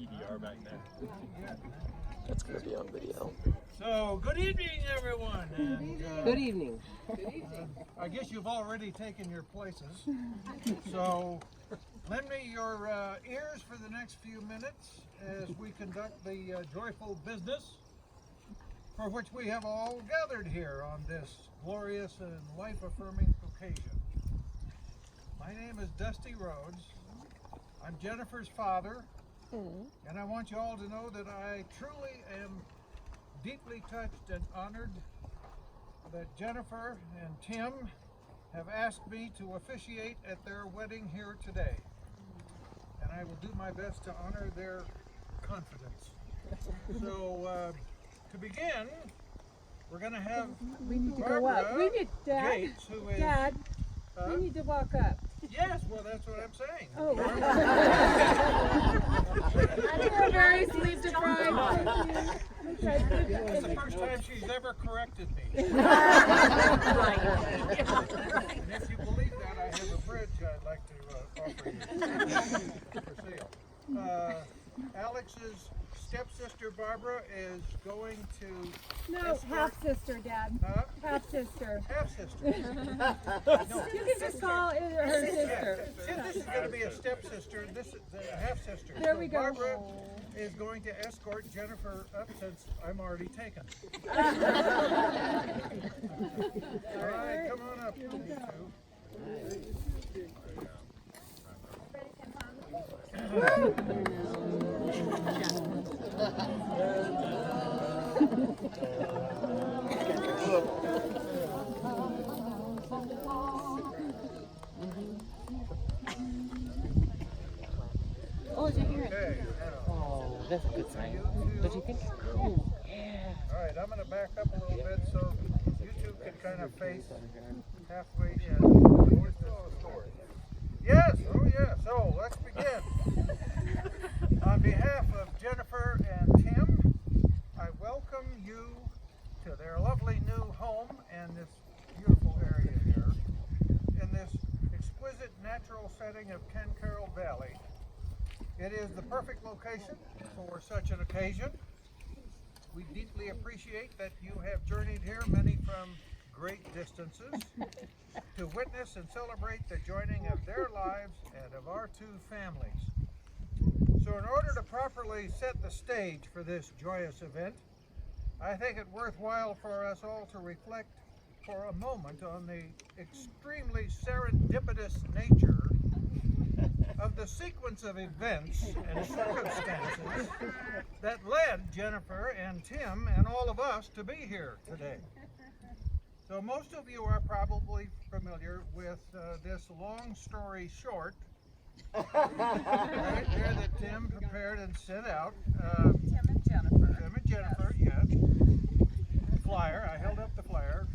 TDR back then. That's going to be on video. So, good evening, everyone. And, Good evening. I guess you've already taken your places. So, lend me your ears for the next few minutes as we conduct the joyful business for which we have all gathered here on this glorious and life-affirming occasion. My name is Dusty Rhodes. I'm Jennifer's father, and I want you all to know that I truly am deeply touched and honored that Jennifer and Tim have asked me to officiate at their wedding here today. And I will do my best to honor their confidence. So, to begin, we're going to have We need to Barbara go up. We need, Dad. Gates, who is... Dad, we need to walk up. Yes, well, that's what I'm saying. Oh. We're very sleep deprived. It's the first time she's ever corrected me. And if you believe that, I have a bridge I'd like to offer you for sale. Alex's stepsister Barbara is going to... No, half-sister, Dad. Huh? Half-sister. Half-sister. You can just call it her sister. Yeah. This is going to be a stepsister, this is a half-sister. There we go. Barbara is going to escort Jennifer up since I'm already taken. All right, come on up, you two. Oh, is it here? Okay, now, Oh, that's a good sign. Don't you think? all right, I'm going to back up a little bit so you two can kind of face halfway in. Yes, oh yeah, so let's begin. On behalf of Jennifer and Tim, I welcome you to their lovely new home and this beautiful area here in this exquisite natural setting of Ken Carroll Valley. It is the perfect location for such an occasion. We deeply appreciate that you have journeyed here, many from great distances, to witness and celebrate the joining of their lives and of our two families. So in order to properly set the stage for this joyous event, I think it worthwhile for us all to reflect for a moment on the extremely serendipitous nature of the sequence of events and circumstances that led Jennifer and Tim and all of us to be here today. So most of you are probably familiar with this long story short right here that Tim prepared and sent out. Tim and Jennifer. Tim and Jennifer, yes. Flyer, I held up the flyer.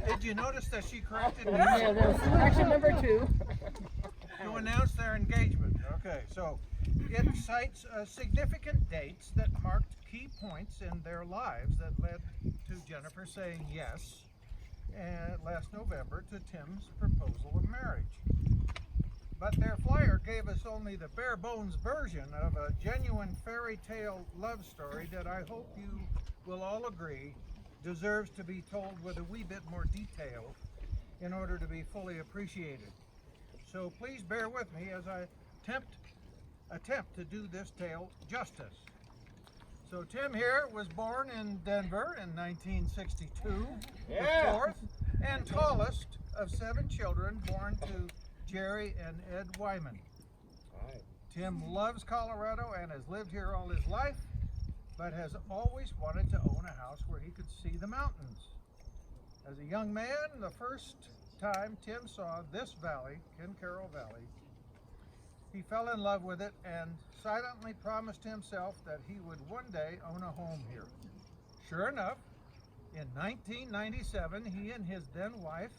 Did you notice that she corrected me? Yeah, that's correction number 2. To announce their engagement. Okay, so it cites significant dates that marked key points in their lives that led to Jennifer saying yes last November to Tim's proposal of marriage. But their flyer gave us only the bare bones version of a genuine fairy tale love story that I hope you will all agree deserves to be told with a wee bit more detail in order to be fully appreciated. So please bear with me as I attempt to do this tale justice. So Tim here was born in Denver in 1962, the fourth and tallest of 7 children born to Jerry and Ed Wyman. Tim loves Colorado and has lived here all his life, but has always wanted to own a house where he could see the mountains. As a young man, the first time Tim saw this valley, Ken Carroll Valley, he fell in love with it and silently promised himself that he would one day own a home here. Sure enough, in 1997, he and his then wife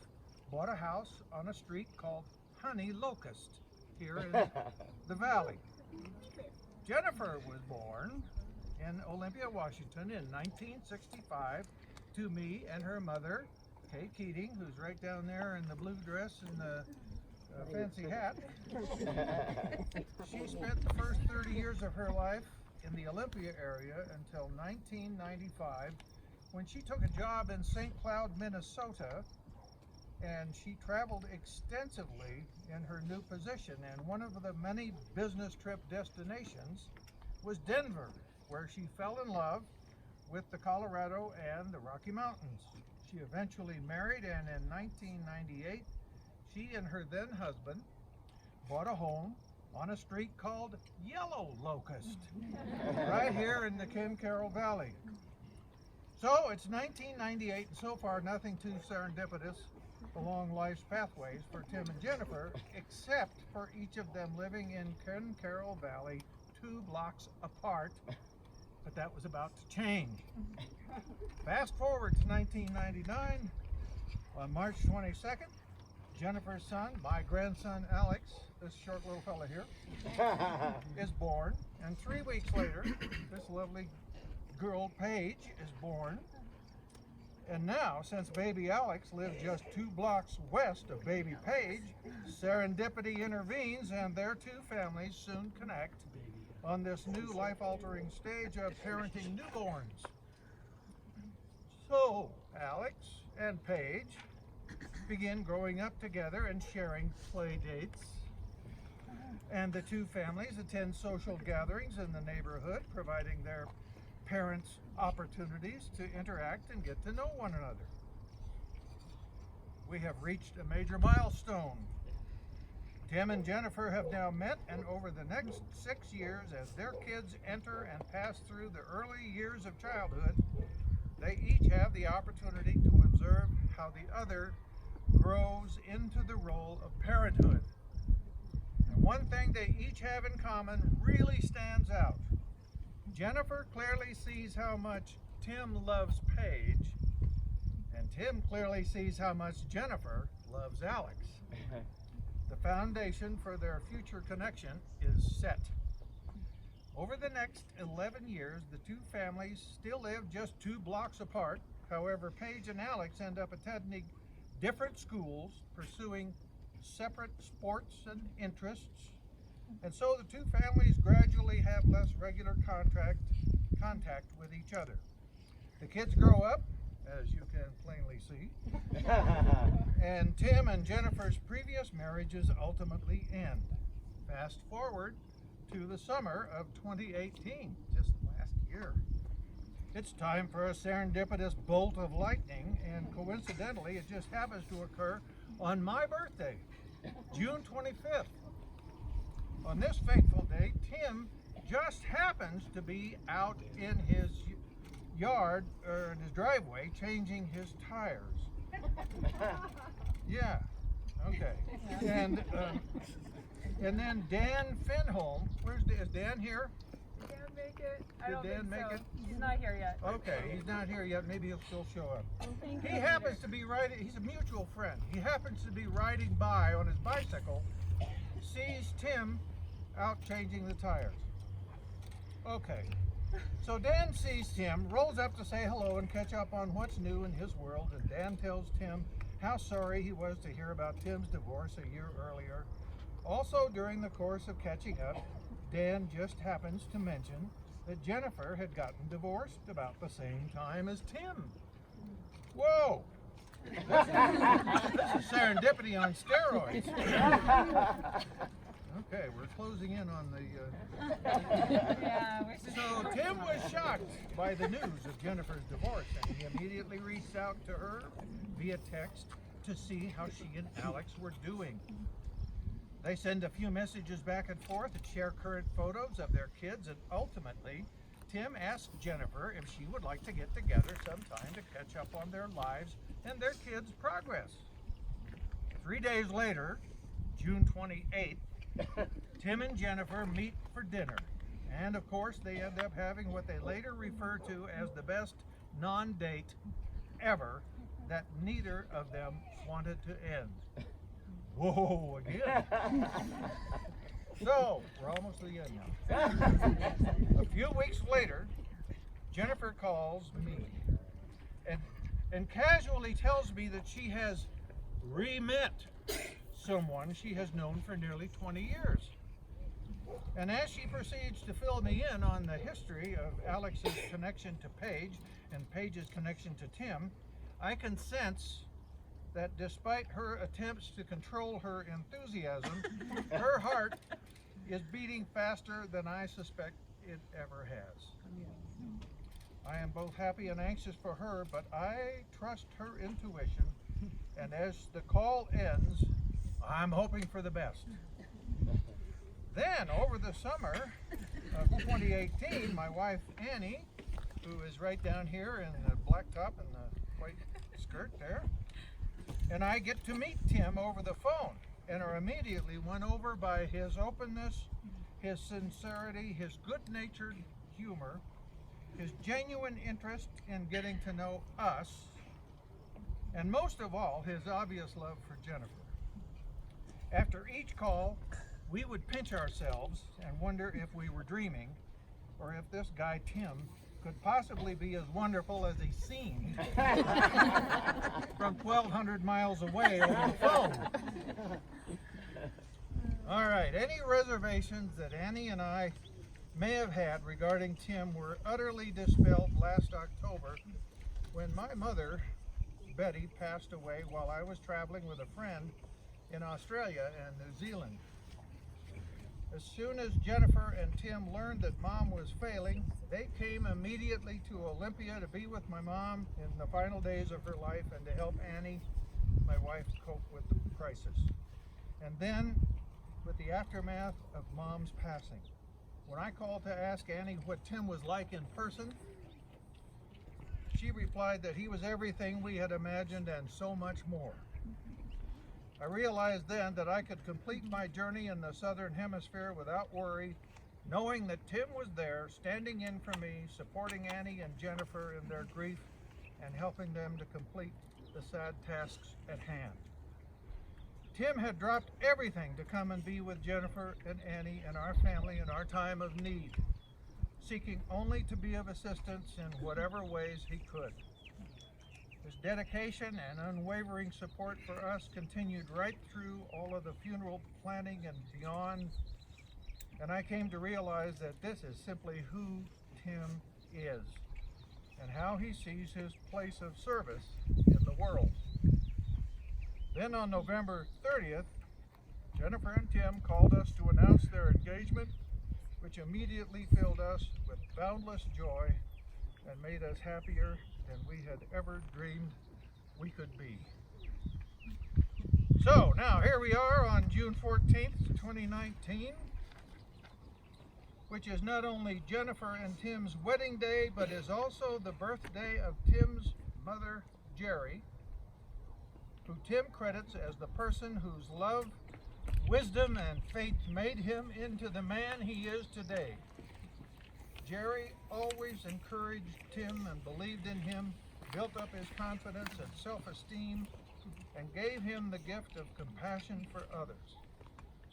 bought a house on a street called Honey Locust here in the valley. Jennifer was born in Olympia, Washington in 1965 to me and her mother, Kay Keating, who's right down there in the blue dress and the a fancy hat. She spent the first 30 years of her life in the Olympia area until 1995, when she took a job in St. Cloud, Minnesota, and she traveled extensively in her new position. And one of the many business trip destinations was Denver, where she fell in love with the Colorado and the Rocky Mountains. She eventually married, and in 1998, she and her then husband bought a home on a street called Yellow Locust, right here in the Kim Carroll Valley. So it's 1998, and so far nothing too serendipitous along life's pathways for Tim and Jennifer, except for each of them living in Kim Carroll Valley 2 blocks apart, but that was about to change. Fast forward to 1999, on March 22nd, Jennifer's son, my grandson Alex, this short little fella here, is born, and 3 weeks later, this lovely girl Paige is born. And now, since baby Alex lives just 2 blocks west of baby Paige, serendipity intervenes and their 2 families soon connect on this new life-altering stage of parenting newborns. So, Alex and Paige begin growing up together and sharing play dates. And the 2 families attend social gatherings in the neighborhood, providing their parents opportunities to interact and get to know one another. We have reached a major milestone. Tim and Jennifer have now met, and over the next 6 years, as their kids enter and pass through the early years of childhood, they each have the opportunity to observe how the other grows into the role of parenthood. And one thing they each have in common really stands out. Jennifer clearly sees how much Tim loves Paige, and Tim clearly sees how much Jennifer loves Alex. The foundation for their future connection is set. Over the next 11 years, the 2 families still live just 2 blocks apart. However, Paige and Alex end up attending different schools, pursuing separate sports and interests. And so the 2 families gradually have less regular contact with each other. The kids grow up, as you can plainly see, and Tim and Jennifer's previous marriages ultimately end. Fast forward to the summer of 2018, just last year. It's time for a serendipitous bolt of lightning, and coincidentally, it just happens to occur on my birthday, June 25th. On this fateful day, Tim just happens to be out in his yard, or in his driveway, changing his tires. Yeah, okay. And then Dan Finholm, is Dan here? Can't make it. I Did don't Dan think make so. it? He's not here yet. Okay, he's not here yet. Maybe he'll still show up. Thank He you. happens to be riding, he's a mutual friend. He happens to be riding by on his bicycle, sees Tim out changing the tires. Okay, so Dan sees Tim, rolls up to say hello and catch up on what's new in his world, and Dan tells Tim how sorry he was to hear about Tim's divorce a year earlier. Also, during the course of catching up, Dan just happens to mention that Jennifer had gotten divorced about the same time as Tim. Whoa! This is serendipity on steroids. Okay, we're closing in on the... Yeah, we should. So Tim was shocked by the news of Jennifer's divorce, and he immediately reached out to her via text to see how she and Alex were doing. They send a few messages back and forth and share current photos of their kids, and ultimately, Tim asked Jennifer if she would like to get together sometime to catch up on their lives and their kids' progress. 3 days later, June 28th, Tim and Jennifer meet for dinner, and of course they end up having what they later refer to as the best non-date ever that neither of them wanted to end. Whoa, again. So, we're almost to the end now. A few weeks later, Jennifer calls me and casually tells me that she has re-met someone she has known for nearly 20 years. And as she proceeds to fill me in on the history of Alex's connection to Paige and Paige's connection to Tim, I can sense that despite her attempts to control her enthusiasm, her heart is beating faster than I suspect it ever has. I am both happy and anxious for her, but I trust her intuition, and as the call ends, I'm hoping for the best. Then, over the summer of 2018, my wife Annie, who is right down here in the black top and the white skirt there, and I get to meet Tim over the phone and are immediately won over by his openness, his sincerity, his good-natured humor, his genuine interest in getting to know us, and most of all, his obvious love for Jennifer. After each call, we would pinch ourselves and wonder if we were dreaming, or if this guy Tim could possibly be as wonderful as he seemed from 1,200 miles away over the phone. All right, any reservations that Annie and I may have had regarding Tim were utterly dispelled last October when my mother, Betty, passed away while I was traveling with a friend in Australia and New Zealand. As soon as Jennifer and Tim learned that Mom was failing, they came immediately to Olympia to be with my mom in the final days of her life and to help Annie, my wife, cope with the crisis. And then, with the aftermath of Mom's passing, when I called to ask Annie what Tim was like in person, she replied that he was everything we had imagined and so much more. I realized then that I could complete my journey in the Southern Hemisphere without worry, knowing that Tim was there, standing in for me, supporting Annie and Jennifer in their grief, and helping them to complete the sad tasks at hand. Tim had dropped everything to come and be with Jennifer and Annie and our family in our time of need, seeking only to be of assistance in whatever ways he could. His dedication and unwavering support for us continued right through all of the funeral planning and beyond, and I came to realize that this is simply who Tim is and how he sees his place of service in the world. Then on November 30th, Jennifer and Tim called us to announce their engagement, which immediately filled us with boundless joy and made us happier than we had ever dreamed we could be. So now here we are on June 14th, 2019, which is not only Jennifer and Tim's wedding day, but is also the birthday of Tim's mother, Jerry, who Tim credits as the person whose love, wisdom, and faith made him into the man he is today. Jerry always encouraged Tim and believed in him, built up his confidence and self-esteem, and gave him the gift of compassion for others.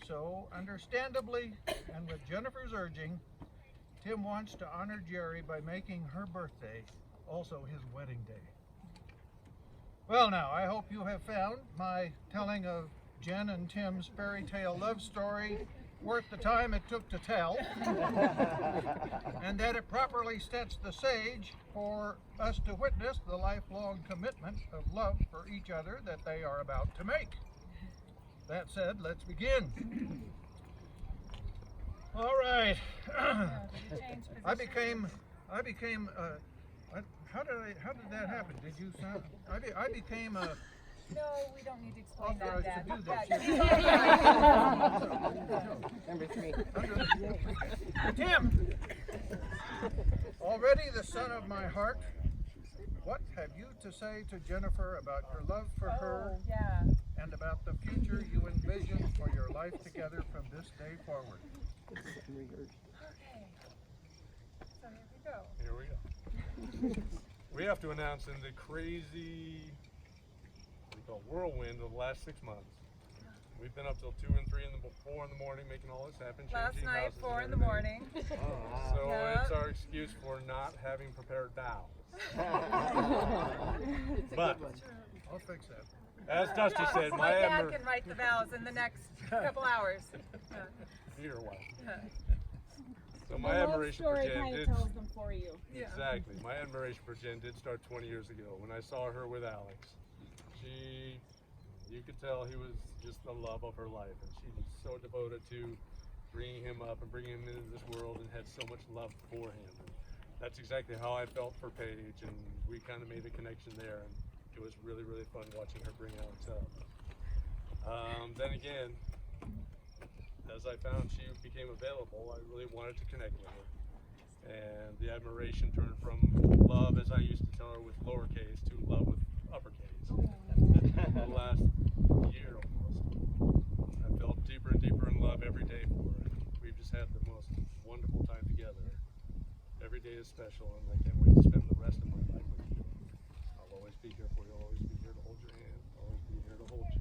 So, understandably, and with Jennifer's urging, Tim wants to honor Jerry by making her birthday also his wedding day. Well now, I hope you have found my telling of Jen and Tim's fairy tale love story worth the time it took to tell, and that it properly sets the stage for us to witness the lifelong commitment of love for each other that they are about to make. That said, let's begin. All right. I became how did that happen? Did you sound? I became a. No, we don't need to explain authorized that, to do Dad. this. Number 3. Tim, already the son of my heart, what have you to say to Jennifer about your love for her Yeah. and about the future you envision for your life together from this day forward? Okay. So here we go. Here we go. We have to announce in the crazy, what do you call it, whirlwind of the last 6 months. We've been up till 2 and 3 and 4 in the morning making all this happen. Last changing night, houses 4 in and the everything. morning. So Yeah. it's our excuse for not having prepared vows. But I'll fix that. As Dusty said, My my dad can write the vows in the next couple hours. Here, what? So The my love admiration for story Jen kind of did. tells them for you. Yeah. Exactly. My admiration for Jen did start 20 years ago when I saw her with Alex. You could tell he was just the love of her life, and she was so devoted to bringing him up and bringing him into this world, and had so much love for him. And that's exactly how I felt for Paige, and we kind of made a connection there, and it was really, really fun watching her bring Alex up. Then again, as I found she became available, I really wanted to connect with her. And the admiration turned from love, as I used to tell her, with lowercase, to love with uppercase. The last year almost, I felt deeper and deeper in love every day for her. We've just had the most wonderful time together. Every day is special, and I can't wait to spend the rest of my life with you. I'll always be here for you. I'll always be here to hold your hand. I'll always be here to hold you.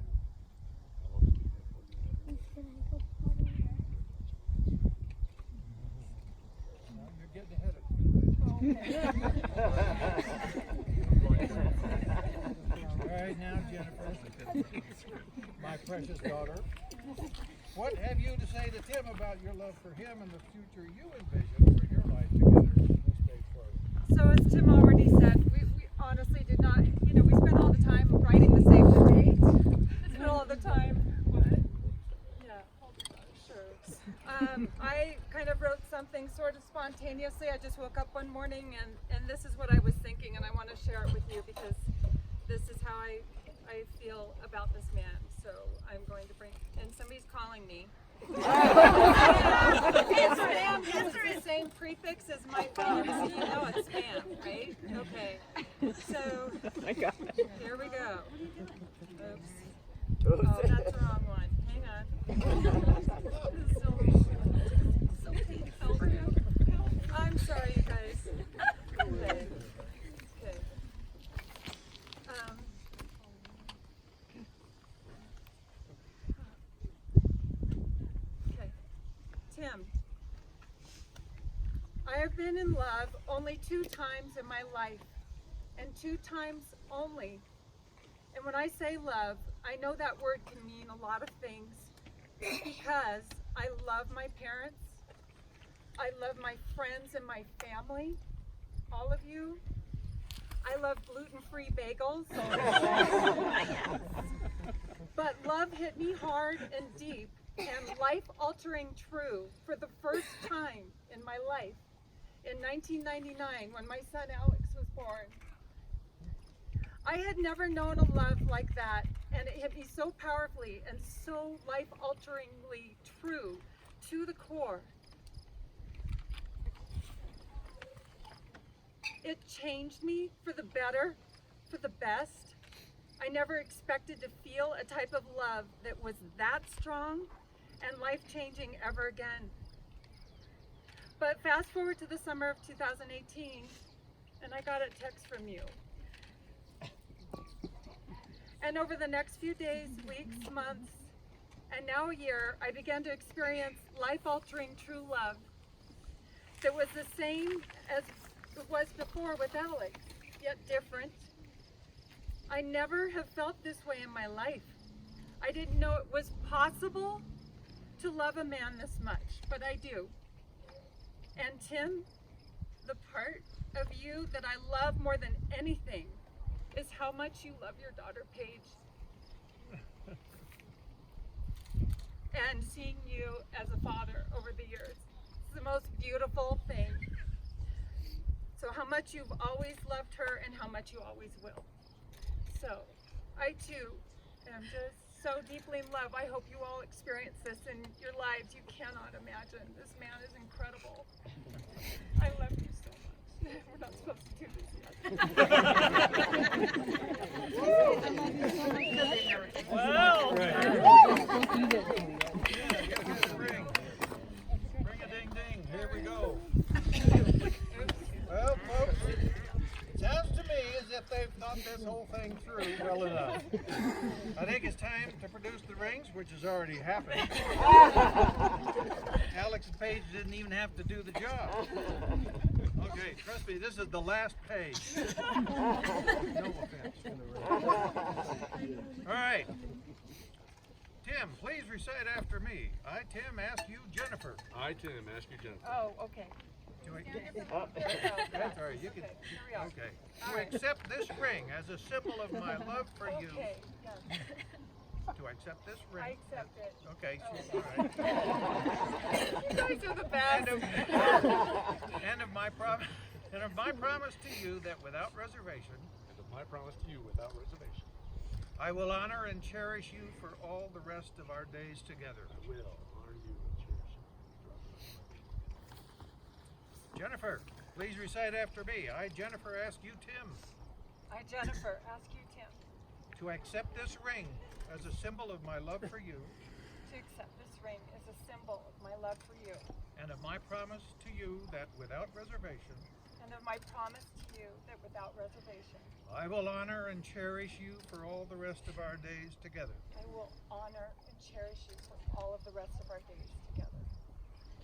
I'll always be here for you. Now you're getting ahead of me. All right, now Jennifer, my precious daughter, what have you to say to Tim about your love for him and the future you envision for your life together in this big part? So as Tim already said, we honestly did not, we spent all the time writing the save the date. Spent all the time, what? Yeah, sure. I kind of wrote something sort of spontaneously. I just woke up one morning and this is what I was thinking, and I want to share it with you because this is how I feel about this man. So I'm going to bring, and somebody's calling me. It's spam. It's the same prefix as my phone, so you know it's spam, right? Okay. So here we go. Oops. Oh, that's the wrong one. Hang on. So painful. I'm sorry, you guys. Okay. Okay. Okay. Tim, I have been in love only 2 times in my life, and 2 times only. And when I say love, I know that word can mean a lot of things because I love my parents, I love my friends and my family, all of you. I love gluten-free bagels. But love hit me hard and deep and life-altering true for the first time in my life in 1999 when my son Alex was born. I had never known a love like that, and it hit me so powerfully and so life-alteringly true to the core. It changed me for the better, for the best. I never expected to feel a type of love that was that strong and life-changing ever again. But fast forward to the summer of 2018, and I got a text from you. And over the next few days, weeks, months, and now a year, I began to experience life-altering true love that was the same as it was before with Alex, yet different. I never have felt this way in my life. I didn't know it was possible to love a man this much, but I do. And Tim, the part of you that I love more than anything is how much you love your daughter, Paige. And seeing you as a father over the years. It's the most beautiful thing. So how much you've always loved her and how much you always will. So I too am just so deeply in love. I hope you all experience this in your lives. You cannot imagine. This man is incredible. I love you so much. We're not supposed to do this yet. Well, ring a ding ding. Here we go. Well, folks, it sounds to me as if they've thought this whole thing through well enough. I think it's time to produce the rings, which has already happened. Alex and Paige didn't even have to do the job. Okay, trust me, this is the last page. No offense to the rest. All right. Tim, please recite after me. I, Tim, ask you, Jennifer. I, Tim, ask you, Jennifer. Oh, okay. To ac- Here we go. That's all right, you can. Okay, here we are. Okay. All To right. accept this ring as a symbol of my love for you. Okay, yes. To accept this ring. I accept it. Okay, Oh. all right. You guys are the best. And of my promise. And of my promise to you that without reservation, And of my promise to you without reservation, I will honor and cherish you for all the rest of our days together. I will honor you and cherish you. Jennifer, please recite after me. I, Jennifer, ask you, Tim, I, Jennifer, ask you, Tim, to accept this ring as a symbol of my love for you to accept this ring as a symbol of my love for you, and of my promise to you that without reservation, and of my promise to you that without reservation, I will honor and cherish you for all the rest of our days together. I will honor and cherish you for all of the rest of our days together.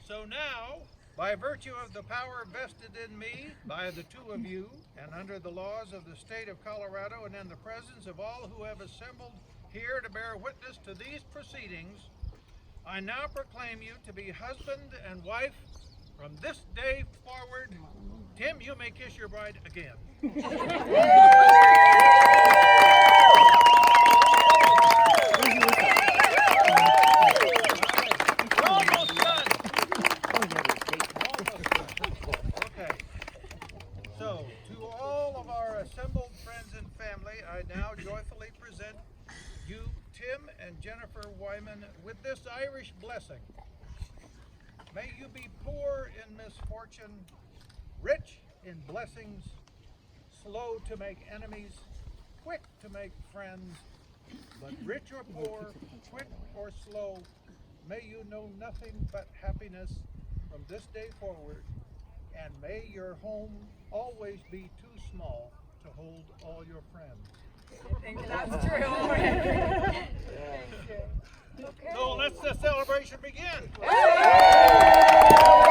So now, by virtue of the power vested in me by the two of you, and under the laws of the state of Colorado, and in the presence of all who have assembled here to bear witness to these proceedings, I now proclaim you to be husband and wife from this day forward. Tim, you may kiss your bride again. We're almost done. Okay. So, to all of our assembled friends and family, I now joyfully present you, Tim and Jennifer Wyman, with this Irish blessing. May you be poor in misfortune, rich in blessings, slow to make enemies, quick to make friends, but rich or poor, quick or slow, may you know nothing but happiness from this day forward, and may your home always be too small to hold all your friends. I think that's true. Thank you. Okay. So let the celebration begin. Hey!